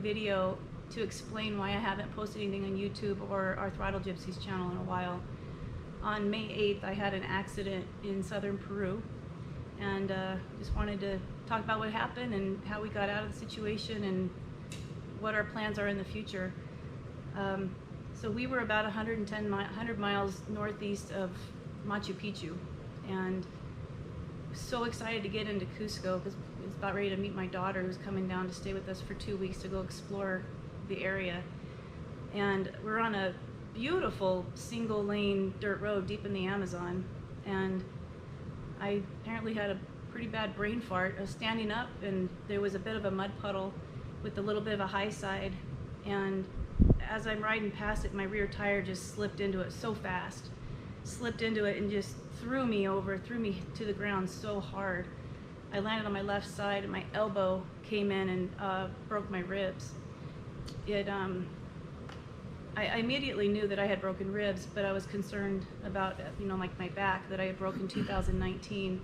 video to explain why I haven't posted anything on YouTube or our Throttle Gypsies channel in a while. On May 8th, I had an accident in southern Peru, and just wanted to talk about what happened and how we got out of the situation and what our plans are in the future. So we were about 100 miles northeast of Machu Picchu, and so excited to get into Cusco because I was about ready to meet my daughter who's coming down to stay with us for 2 weeks to go explore the area. And we're on a beautiful single lane dirt road deep in the Amazon, and I apparently had a pretty bad brain fart. I was standing up and there was a bit of a mud puddle with a little bit of a high side, and as I'm riding past it, my rear tire just slipped into it so fast. Slipped into it and just threw me to the ground so hard. I landed on my left side and my elbow came in and broke my ribs. I immediately knew that I had broken ribs, but I was concerned about, like my back that I had broken 2019,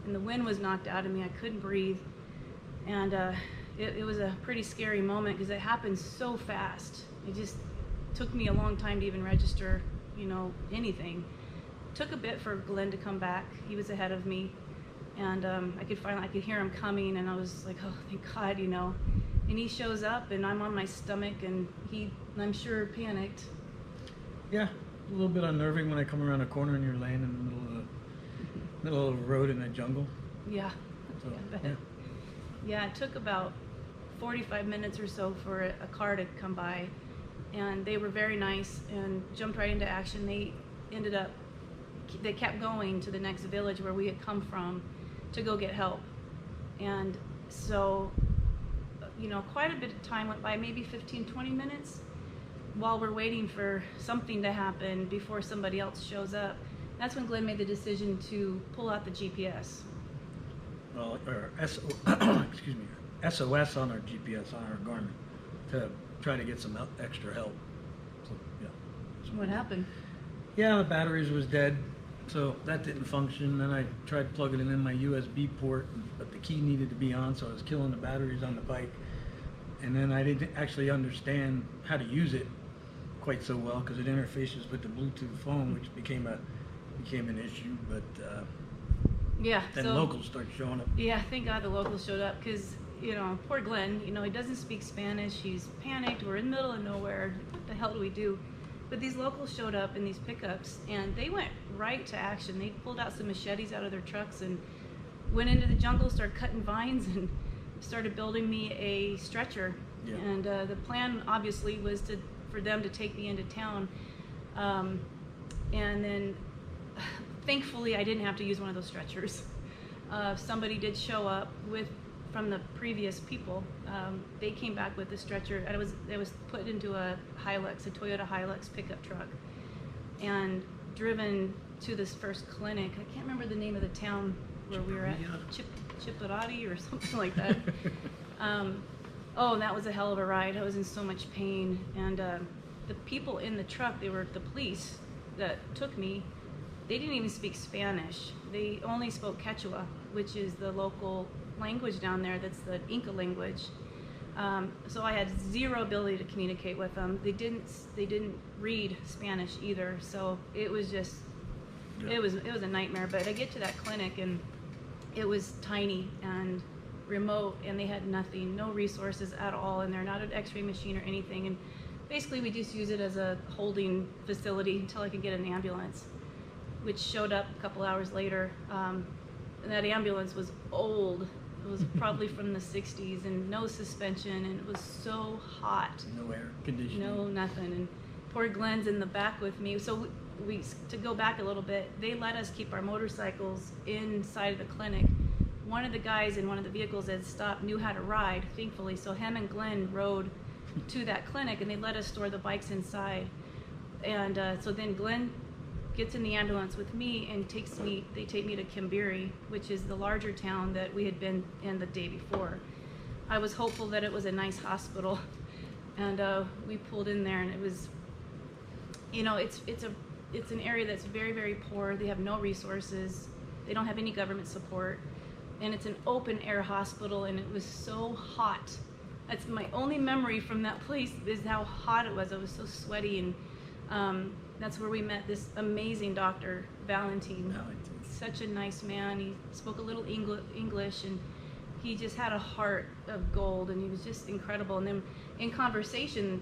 and the wind was knocked out of me. I couldn't breathe, and it was a pretty scary moment because it happened so fast. It just took me a long time to even register, anything. It took a bit for Glenn to come back. He was ahead of me, and I could hear him coming, and I was like, oh, thank God, And he shows up, and I'm on my stomach, and I'm sure, panicked. Yeah, a little bit unnerving when I come around a corner and you're laying in the middle of the road in the jungle. Yeah. So, yeah, it took about 45 minutes or so for a car to come by, and they were very nice and jumped right into action. They kept going to the next village where we had come from to go get help. And so, quite a bit of time went by, maybe 15-20 minutes, while we're waiting for something to happen before somebody else shows up. That's when Glenn made the decision to pull out the GPS. Well, or excuse me, SOS on our GPS, on our Garmin, to try to get some extra help. So, yeah. What happened? Yeah, the batteries was dead, so that didn't function. Then I tried plugging it in my USB port, but the key needed to be on, so I was killing the batteries on the bike. And then I didn't actually understand how to use it quite so well because it interfaces with the Bluetooth phone, which became an issue. But yeah, then locals started showing up. Yeah, thank God the locals showed up because poor Glenn, he doesn't speak Spanish. He's panicked. We're in the middle of nowhere. What the hell do we do? But these locals showed up in these pickups, and they went right to action. They pulled out some machetes out of their trucks and went into the jungle, started cutting vines, and started building me a stretcher. Yeah. And the plan obviously was for them to take me into town. And then thankfully I didn't have to use one of those stretchers. Somebody did show up from the previous people. They came back with the stretcher, and it was put into a Toyota Hilux pickup truck, and driven to this first clinic. I can't remember the name of the town where we were at. Chipirati or something like that. Oh, that was a hell of a ride. I was in so much pain, and the people in the truck, they were the police that took me. They didn't even speak Spanish. They only spoke Quechua, which is the local language down there. That's the Inca language. So I had zero ability to communicate with them. They didn't read Spanish either. So it was just, it was a nightmare. But I get to that clinic, and it was tiny and remote, and they had nothing, no resources at all, and they're not an x-ray machine or anything. And basically we just use it as a holding facility until I could get an ambulance, which showed up a couple hours later. And that ambulance was old. It was probably from the 60s, and no suspension, and it was so hot. No air conditioning. No, nothing. And poor Glenn's in the back with me. So to go back a little bit, they let us keep our motorcycles inside of the clinic. One of the guys in one of the vehicles that had stopped knew how to ride, thankfully, so him and Glenn rode to that clinic, and they let us store the bikes inside. And so then Glenn gets in the ambulance with me and they take me to Kimbiri, which is the larger town that we had been in the day before. I was hopeful that it was a nice hospital, and we pulled in there, and it was, it's an area that's very, very poor. They have no resources. They don't have any government support, and it's an open air hospital, and it was so hot That's my only memory from that place, is how hot it was. I was so sweaty, and that's where we met this amazing doctor, Valentine. Such a nice man. He spoke a little English, and he just had a heart of gold, and he was just incredible. And then in conversation,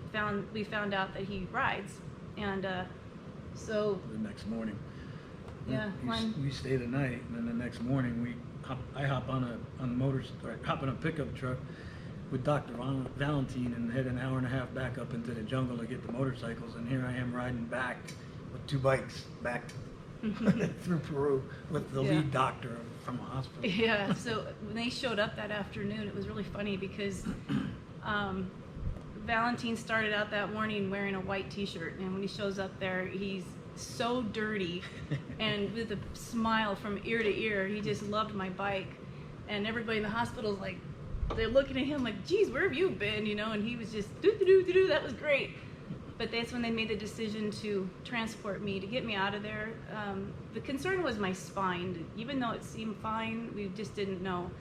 we found out that he rides, and so The next morning. yeah, We stay the night, and then the next morning I hop on a pickup truck with Dr. Valentine and head an hour and a half back up into the jungle to get the motorcycles, and here I am riding back with 2 bikes back through Peru with the lead doctor from a hospital. Yeah, so when they showed up that afternoon, it was really funny because Valentine started out that morning wearing a white t-shirt, and when he shows up there, he's so dirty and with a smile from ear to ear. He just loved my bike, and everybody in the hospital's like, they're looking at him like, geez, where have you been, you know? And he was just do, that was great. But that's when they made the decision to transport me, to get me out of there. The concern was my spine. Even though it seemed fine, we just didn't know.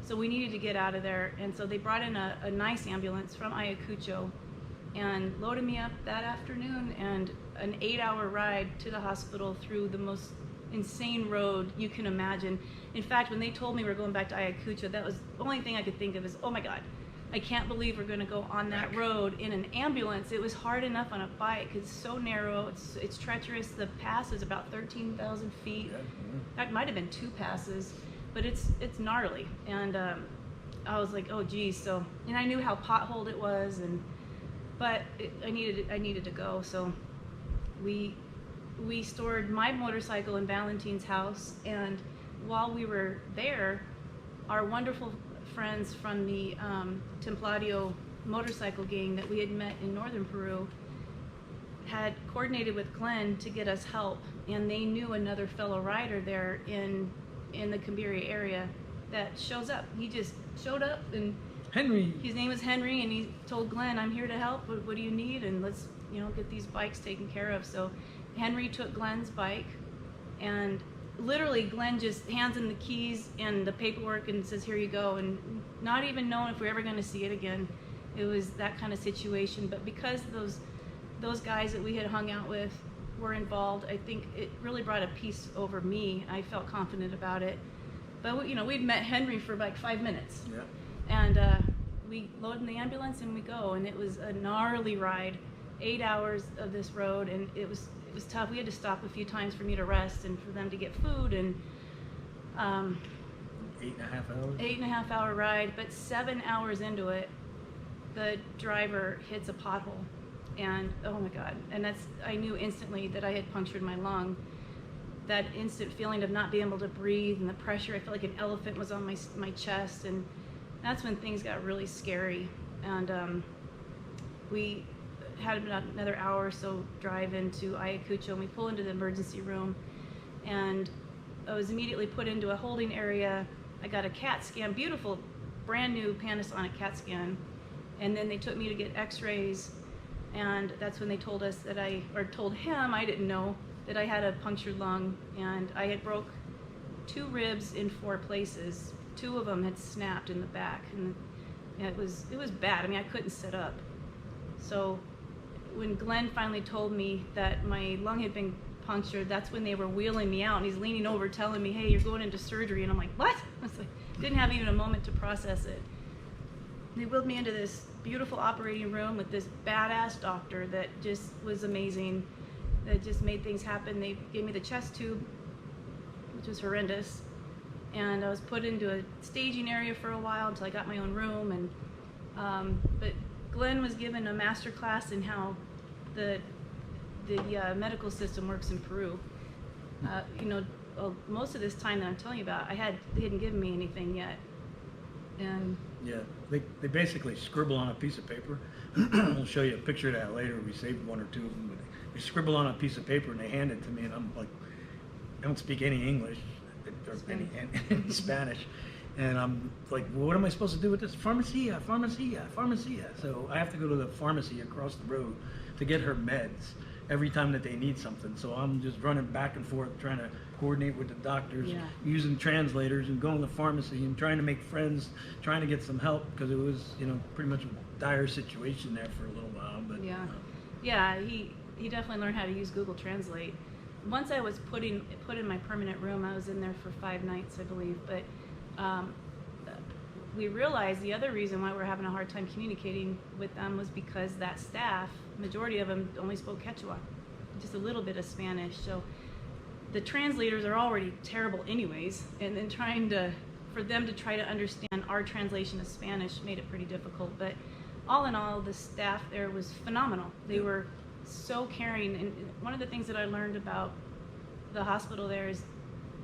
So we needed to get out of there, and so they brought in a nice ambulance from Ayacucho and loaded me up that afternoon, and an 8-hour ride to the hospital through the most insane road you can imagine. In fact, when they told me we were going back to Ayacucho, that was the only thing I could think of is, oh my God, I can't believe we're going to go on that road in an ambulance. It was hard enough on a bike. It's so narrow. It's treacherous. The pass is about 13,000 feet. That might have been 2 passes, but it's gnarly. And I was like, oh geez. So, and I knew how potholed it was, but I needed to go. So we stored my motorcycle in Valentine's house, and while we were there, our wonderful friends from the Templario motorcycle gang that we had met in northern Peru had coordinated with Glenn to get us help, and they knew another fellow rider there in the Cambiria area that shows up. He just showed up, and Henry. His name was Henry, and he told Glenn, I'm here to help. What do you need? And let's get these bikes taken care of. So Henry took Glenn's bike, and literally Glenn just hands him the keys and the paperwork and says, here you go, and not even knowing if we're ever going to see it again. It was that kind of situation. But because those guys that we had hung out with were involved, I think it really brought a peace over me. I felt confident about it. But we'd met Henry for like 5 minutes. Yeah. And we load in the ambulance and we go, and it was a gnarly ride, 8 hours of this road, and it was tough. We had to stop a few times for me to rest and for them to get food, and 8.5 hours. 8.5 hour ride. But 7 hours into it, the driver hits a pothole, and oh my God! And I knew instantly that I had punctured my lung. That instant feeling of not being able to breathe and the pressure, I felt like an elephant was on my chest, and that's when things got really scary. And we had about another hour or so drive into Ayacucho, and we pull into the emergency room, and I was immediately put into a holding area. I got a CAT scan, beautiful, brand new Panasonic CAT scan, and then they took me to get x-rays, and that's when they told him, I didn't know, that I had a punctured lung, and I had broke 2 ribs in 4 places. 2 of them had snapped in the back, and it was bad. I mean, I couldn't sit up. So when Glenn finally told me that my lung had been punctured, that's when they were wheeling me out, and he's leaning over telling me, hey, you're going into surgery. And I'm like, what? I was like, didn't have even a moment to process it. They wheeled me into this beautiful operating room with this badass doctor that just was amazing, that just made things happen. They gave me the chest tube, which was horrendous, and I was put into a staging area for a while until I got my own room. And but Glenn was given a master class in how the medical system works in Peru. Most of this time that I'm telling you about, they hadn't given me anything yet. And yeah, they basically scribble on a piece of paper. We'll show you a picture of that later. We saved 1 or 2 of them. But they scribble on a piece of paper and they hand it to me, and I'm like, I don't speak any English or any Spanish. And I'm like, well, what am I supposed to do with this? Farmacia. So I have to go to the pharmacy across the road to get her meds every time that they need something. So I'm just running back and forth trying to coordinate with the doctors, Yeah. using translators and going to the pharmacy and trying to make friends, trying to get some help because it was, pretty much a dire situation there for a little while. But Yeah. Yeah, he definitely learned how to use Google Translate. Once I was put in my permanent room, I was in there for 5 nights, I believe. But we realized the other reason why we're having a hard time communicating with them was because that staff, majority of them only spoke Quechua, just a little bit of Spanish. So the translators are already terrible anyways, and then for them to try to understand our translation of Spanish made it pretty difficult. But all in all, the staff there was phenomenal. They were so caring, and one of the things that I learned about the hospital there is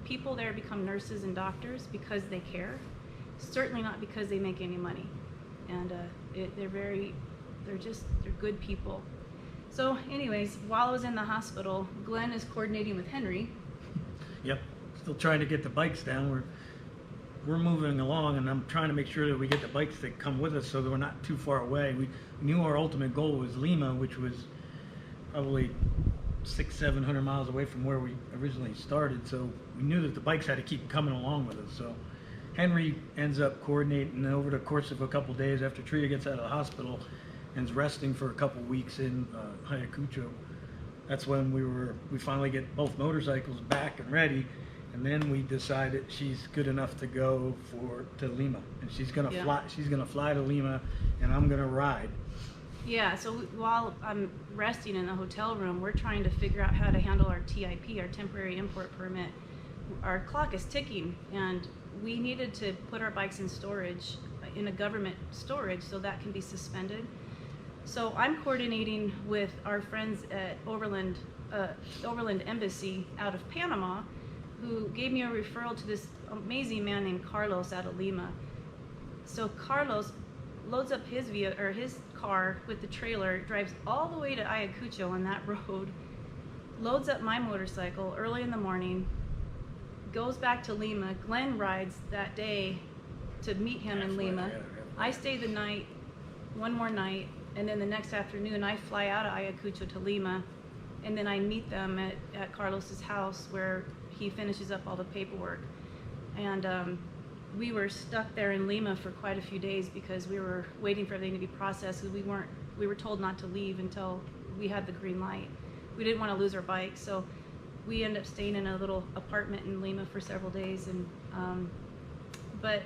people there become nurses and doctors because they care, certainly not because they make any money. And they're good people. So anyways, while I was in the hospital, Glenn is coordinating with Henry. Yep, still trying to get the bikes down. We're moving along, and I'm trying to make sure that we get the bikes that come with us so that we're not too far away. We knew our ultimate goal was Lima, which was probably 600-700 miles away from where we originally started. So we knew that the bikes had to keep coming along with us. So Henry ends up coordinating over the course of a couple days after Tria gets out of the hospital and is resting for a couple weeks in Ayacucho. That's when we finally get both motorcycles back and ready, and then we decided she's good enough to go to Lima, and she's gonna fly. She's gonna fly to Lima, and I'm gonna ride. Yeah. So while I'm resting in the hotel room, we're trying to figure out how to handle our TIP, our temporary import permit. Our clock is ticking, and we needed to put our bikes in storage, in a government storage, so that can be suspended. So I'm coordinating with our friends at Overland Embassy out of Panama, who gave me a referral to this amazing man named Carlos out of Lima. So Carlos loads up his car with the trailer, drives all the way to Ayacucho on that road, loads up my motorcycle early in the morning, goes back to Lima. Glenn rides that day to meet him in Lima. I stay the night, one more night, and then the next afternoon I fly out of Ayacucho to Lima, and then I meet them at Carlos's house where he finishes up all the paperwork. And we were stuck there in Lima for quite a few days because we were waiting for everything to be processed. We were told not to leave until we had the green light. We didn't want to lose our bike, so we ended up staying in a little apartment in Lima for several days. And but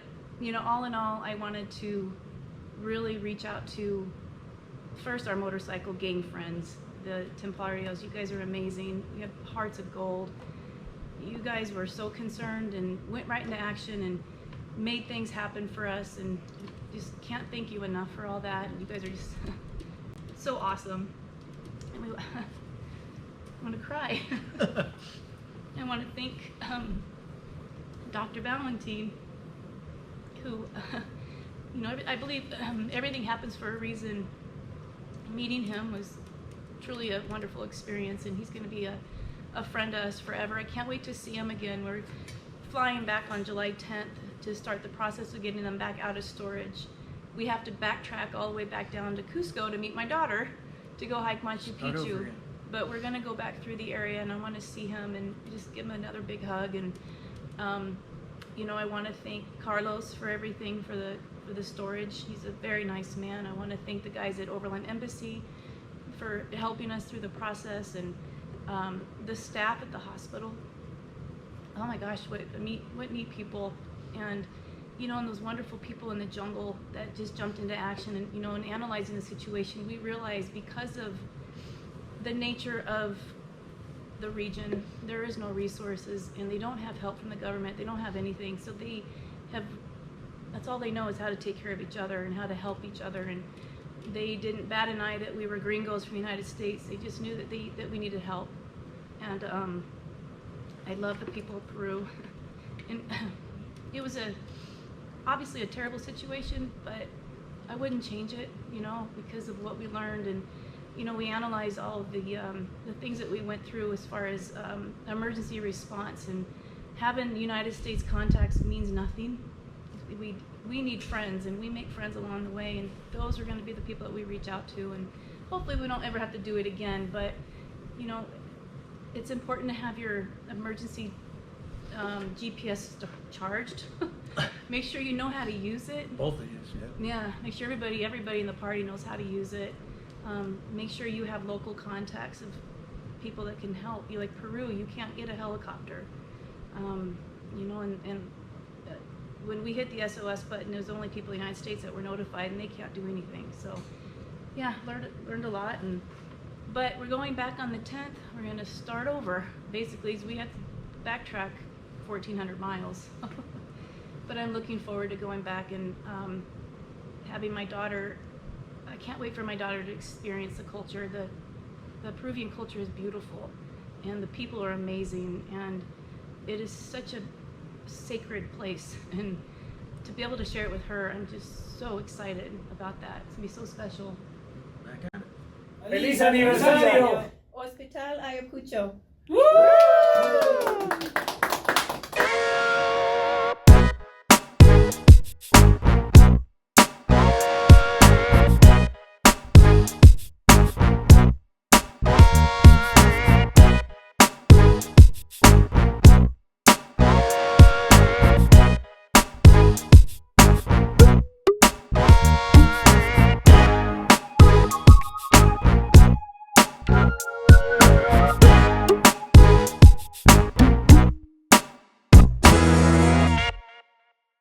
all in all, I wanted to really reach out to first our motorcycle gang friends, the Templarios. You guys are amazing. You have hearts of gold. You guys were so concerned and went right into action and made things happen for us, and just can't thank you enough for all that. And you guys are just so awesome. And I'm gonna cry. I want to thank Dr. Valentine, who, I believe everything happens for a reason. Meeting him was truly a wonderful experience, and he's going to be a friend to us forever. I can't wait to see him again. We're flying back on July 10th to start the process of getting them back out of storage. We have to backtrack all the way back down to Cusco to meet my daughter to go hike Machu Picchu. But we're going to go back through the area, and I want to see him and just give him another big hug. And I want to thank Carlos for everything, for the storage. He's a very nice man. I want to thank the guys at Overland Embassy for helping us through the process, and the staff at the hospital. Oh my gosh, what neat people. And and those wonderful people in the jungle that just jumped into action. And in analyzing the situation, we realized because of the nature of the region, there is no resources, and they don't have help from the government. They don't have anything, so that's all they know is how to take care of each other and how to help each other. And they didn't bat an eye that we were gringos from the United States. They just knew that we needed help. And I love the people of Peru. And it was obviously a terrible situation, but I wouldn't change it, because of what we learned. And we analyzed all of the things that we went through as far as emergency response, and having United States contacts means nothing. We need friends, and we make friends along the way, and those are going to be the people that we reach out to. And hopefully we don't ever have to do it again, but it's important to have your emergency GPS charged. Make sure you know how to use it. Both of you, yeah. Yeah, make sure everybody in the party knows how to use it. Make sure you have local contacts of people that can help you. Like Peru, you can't get a helicopter. You know, and when we hit the SOS button, there's only people in the United States that were notified, and they can't do anything. So, yeah, learned a lot. But we're going back on the 10th. We're going to start over. Basically, we have to backtrack 1,400 miles. But I'm looking forward to going back and having my daughter. I can't wait for my daughter to experience the culture. The Peruvian culture is beautiful, and the people are amazing, and it is such a sacred place. And to be able to share it with her, I'm just so excited about that. It's gonna be so special. Back at it. ¡Feliz aniversario! Hospital Ayacucho. ¡Woo!